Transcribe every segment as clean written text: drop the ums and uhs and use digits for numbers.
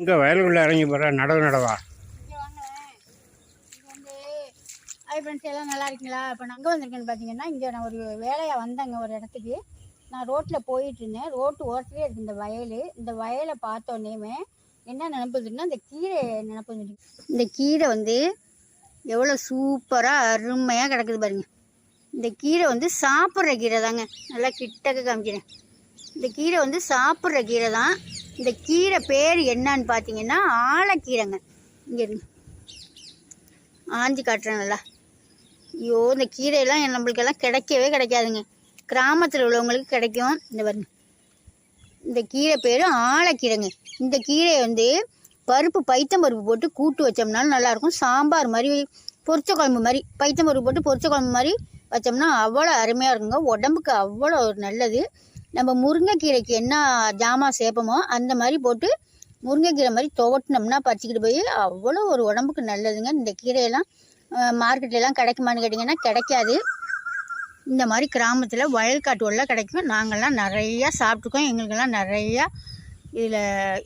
இங்கே வயலுக்குள்ளே இறங்கி போகிற நடவா இங்கே வாங்களேன். இங்கே வந்து ஹாய் ஃப்ரெண்ட்ஸ், எல்லாம் நல்லா இருக்கீங்களா? இப்போ நான் அங்கே வந்திருக்கேன்னு பார்த்தீங்கன்னா, இங்கே நான் ஒரு வேலையாக வந்தேங்க ஒரு இடத்துக்கு. நான் ரோட்டில் போயிட்டு இருந்தேன். ரோட்டு ஓரத்துலேயே இருக்குது இந்த வயல். இந்த வயலை பார்த்தோன்னே என்ன நினப்பு வந்துட்டுனா, இந்த கீரை நினப்பு வந்துட்டு. இந்த கீரை வந்து எவ்வளோ சூப்பராக அருமையாக கிடக்குது பாருங்க. இந்த கீரை வந்து சாப்பிட்ற கீரை தாங்க. நல்லா கிட்டக்க காமிக்கிறேன். இந்த கீரை வந்து சாப்பிட்ற கீரை தான். இந்த கீரை பேர் என்னன்னு பார்த்தீங்கன்னா ஆலக்கீரைங்க. இங்கே இருங்க, ஆஞ்சி காட்டுறேன் நல்லா. ஐயோ, இந்த கீரையெல்லாம் நம்மளுக்கெல்லாம் கிடைக்கவே கிடைக்காதுங்க. கிராமத்தில் உள்ளவங்களுக்கு கிடைக்கும். இந்த பாருங்க, இந்த கீரை பேர் ஆலக்கீரைங்க. இந்த கீரையை வந்து பருப்பு பைத்தம் பருப்பு போட்டு கூட்டு வச்சோம்னாலும் நல்லாயிருக்கும். சாம்பார் மாதிரி, பொரிச்ச குழம்பு மாதிரி, பைத்தம் பருப்பு போட்டு பொரிச்ச குழம்பு மாதிரி வச்சோம்னா அவ்வளோ அருமையாக இருக்குங்க. உடம்புக்கு அவ்வளோ நல்லது. நம்ம முருங்கைக்கீரைக்கு என்ன ஜாமான் சேர்ப்போமோ அந்த மாதிரி போட்டு முருங்கைக்கீரை மாதிரி துவட்டினோம்னா பறிச்சிக்கிட்டு போய் அவ்வளோ ஒரு உடம்புக்கு நல்லதுங்க. இந்த கீரையெல்லாம் மார்க்கெட்லாம் கிடைக்குமான்னு கேட்டிங்கன்னா கிடைக்காது. இந்த மாதிரி கிராமத்தில் வயல்காட்டுகளில் கிடைக்கும். நாங்கள்லாம் நிறையா சாப்பிட்ருக்கோம். எங்களுக்கெல்லாம் நிறையா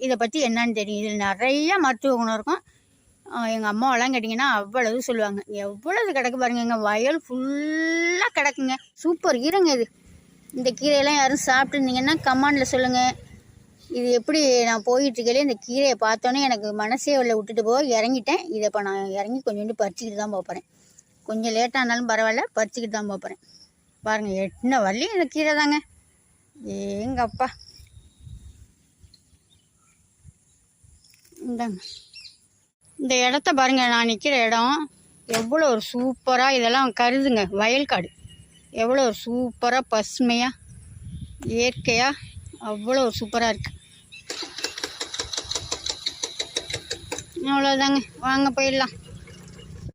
இதை பற்றி என்னன்னு தெரியும். இதில் நிறையா மருத்துவ குணம் இருக்கும். எங்கள் அம்மாவெல்லாம் கேட்டிங்கன்னா அவ்வளவு சொல்லுவாங்க. எவ்வளவு கிடக்கு பாருங்க, எங்கள் வயல் ஃபுல்லாக கிடக்குங்க. சூப்பர் கீரைங்க இது. இந்த கீரையெல்லாம் யாரும் சாப்பிட்டுருந்தீங்கன்னா கமெண்டில் சொல்லுங்கள். இது எப்படி நான் போயிட்டுருக்கையிலே இந்த கீரையை பார்த்தோன்னே எனக்கு மனசே உள்ள விட்டுட்டு இறங்கிட்டேன். இதை இப்போ நான் இறங்கி கொஞ்சோண்டு பறிச்சிக்கிட்டு தான் போகிறேன். கொஞ்சம் லேட்டாக இருந்தாலும் பரவாயில்ல, பறிச்சிக்கிட்டு தான் போகிறேன். பாருங்கள், எட்டின வரலி இந்த கீரை தாங்க. ஏங்கப்பா, இந்தாங்க இந்த இடத்த பாருங்கள். நான் நிற்கிற இடம் எவ்வளோ ஒரு சூப்பராக, இதெல்லாம் கருதுங்க வயல்காடு. எவ்வளோ ஒரு சூப்பராக பசுமையாக இயற்கையாக அவ்வளோ ஒரு சூப்பராக இருக்குது. அவ்வளோதாங்க, வாங்க போயிடலாம்.